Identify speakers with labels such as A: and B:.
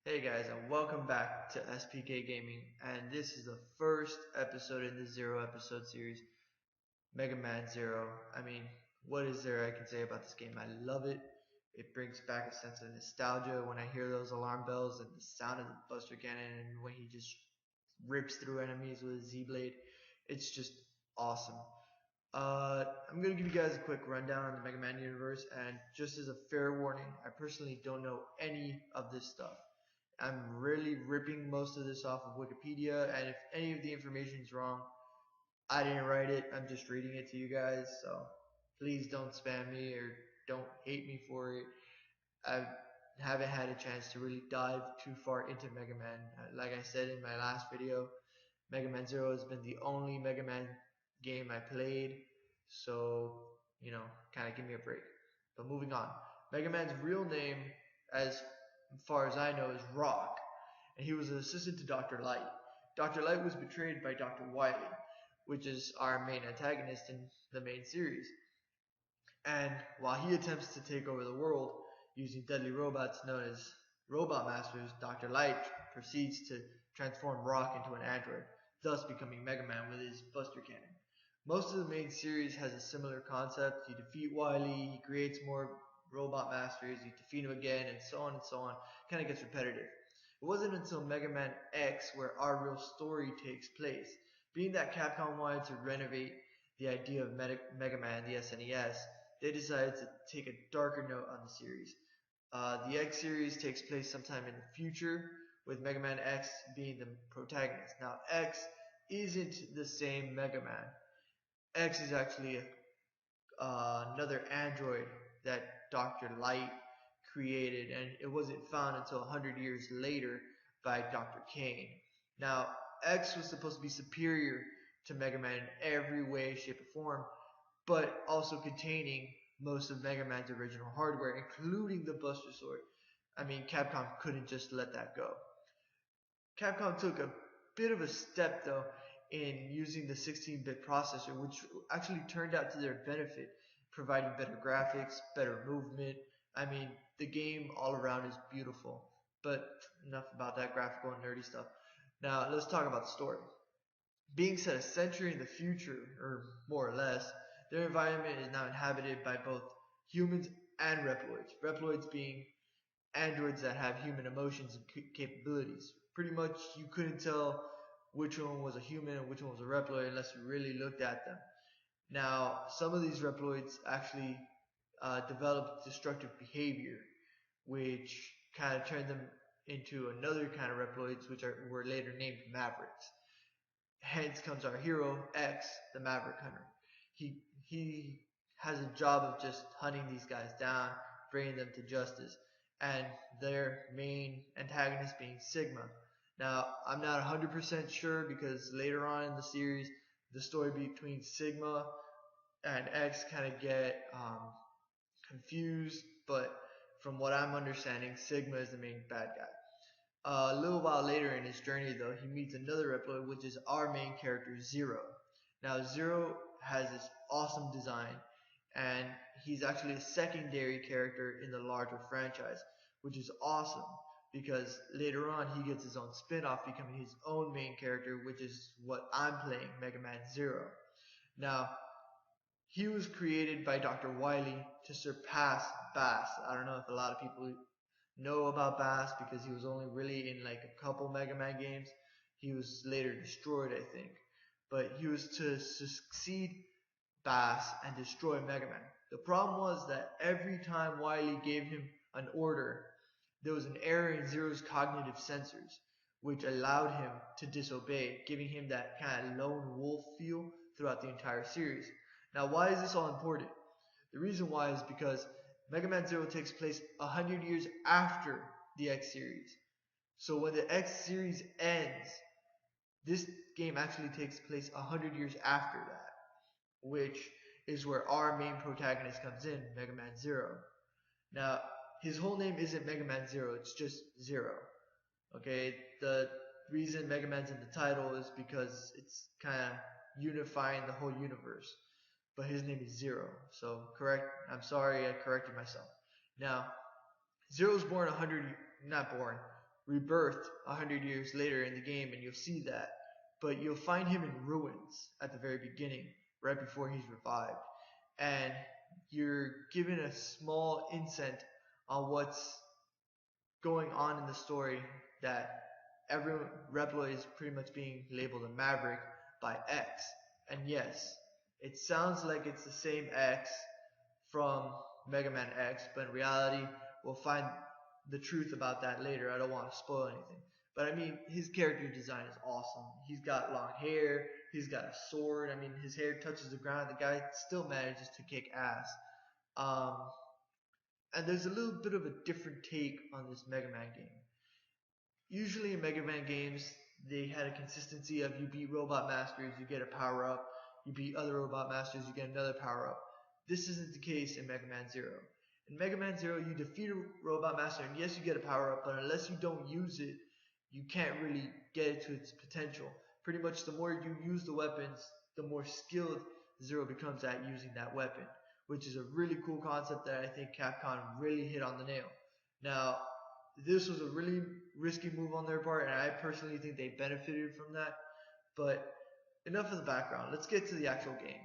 A: Hey guys, and welcome back to SPK Gaming. And this is the first episode in the Zero episode series, Mega Man Zero. I mean, what is there I can say about this game? I love it. It brings back a sense of nostalgia when I hear those alarm bells and the sound of the Buster Cannon, and when he just rips through enemies with his Z Blade. It's just awesome. I'm gonna give you guys a quick rundown on the Mega Man universe, and just as a fair warning, I personally don't know any of this stuff. I'm really ripping most of this off of Wikipedia, and if any of the information is wrong, I didn't write it. I'm just reading it to you guys, so please don't spam me or don't hate me for it. I haven't had a chance to really dive too far into Mega Man. Like I said in my last video, Mega Man Zero has been the only Mega Man game I played, so kind of give me a break. But moving on, Mega Man's real name, as far as I know, is Rock, and he was an assistant to Dr. Light. Dr. Light was betrayed by Dr. Wily, which is our main antagonist in the main series. And while he attempts to take over the world using deadly robots known as Robot Masters, Dr. Light proceeds to transform Rock into an android, thus becoming Mega Man with his Buster Cannon. Most of the main series has a similar concept. You defeat Wily, he creates more Robot Masters, you defeat him again, and so on and so on. Kind of gets repetitive. It wasn't until Mega Man X where our real story takes place. Being that Capcom wanted to renovate the idea of Mega Man, the SNES, they decided to take a darker note on the series. The X series takes place sometime in the future, with Mega Man X being the protagonist. Now, X isn't the same Mega Man. X is actually another android that Dr. Light created, and it wasn't found until 100 years later by Dr. Kane. Now, X was supposed to be superior to Mega Man in every way, shape, or form, but also containing most of Mega Man's original hardware, including the Buster Sword. I mean, Capcom couldn't just let that go. Capcom took a bit of a step though in using the 16-bit processor, which actually turned out to their benefit, providing better graphics, better movement. I mean, the game all around is beautiful. But enough about that graphical and nerdy stuff. Now, let's talk about the story. Being set a century in the future, or more or less, their environment is now inhabited by both humans and Reploids. Reploids being androids that have human emotions and capabilities. Pretty much you couldn't tell which one was a human and which one was a Reploid unless you really looked at them. Now, some of these Reploids actually developed destructive behavior, which kind of turned them into another kind of Reploids, which were later named Mavericks. Hence comes our hero X, the Maverick Hunter. He has a job of just hunting these guys down, bringing them to justice, and their main antagonist being Sigma. Now, I'm not 100% sure because later on in the series, the story between Sigma and X kind of get confused, but from what I'm understanding, Sigma is the main bad guy. A little while later in his journey, though, he meets another Reploid, which is our main character, Zero. Now, Zero has this awesome design, and he's actually a secondary character in the larger franchise, which is awesome because later on he gets his own spin off, becoming his own main character, which is what I'm playing, Mega Man Zero. Now, he was created by Dr. Wily to surpass Bass. I don't know if a lot of people know about Bass because he was only really in like a couple Mega Man games. He was later destroyed, I think. But he was to succeed Bass and destroy Mega Man. The problem was that every time Wily gave him an order, there was an error in Zero's cognitive sensors, which allowed him to disobey, giving him that kind of lone wolf feel throughout the entire series. Now, why is this all important? The reason why is because Mega Man Zero takes place 100 years after the X series. So when the X series ends, this game actually takes place 100 years after that, which is where our main protagonist comes in, Mega Man Zero. Now, his whole name isn't Mega Man Zero, it's just Zero. Okay, the reason Mega Man's in the title is because it's kind of unifying the whole universe. But his name is Zero, so correct. I'm sorry, I corrected myself. Now, Zero's born 100, not born, rebirthed 100 years later in the game, and you'll see that. But you'll find him in ruins at the very beginning, right before he's revived, and you're given a small insight on what's going on in the story, that everyone Reploid is pretty much being labeled a Maverick by X. And yes, it sounds like it's the same X from Mega Man X, but in reality, we'll find the truth about that later. I don't want to spoil anything. But I mean, his character design is awesome. He's got long hair, he's got a sword. I mean, his hair touches the ground. The guy still manages to kick ass. Um, and there's a little bit of a different take on this Mega Man game. Usually in Mega Man games, they had a consistency of you beat Robot Masters, you get a power up. You beat other Robot Masters, you get another power up. This isn't the case in Mega Man Zero. In Mega Man Zero, you defeat a Robot Master, and yes, you get a power up, but unless you don't use it, you can't really get it to its potential. Pretty much the more you use the weapons, the more skilled Zero becomes at using that weapon, which is a really cool concept that I think Capcom really hit on the nail. Now, this was a really risky move on their part, and I personally think they benefited from that. But enough of the background. Let's get to the actual game.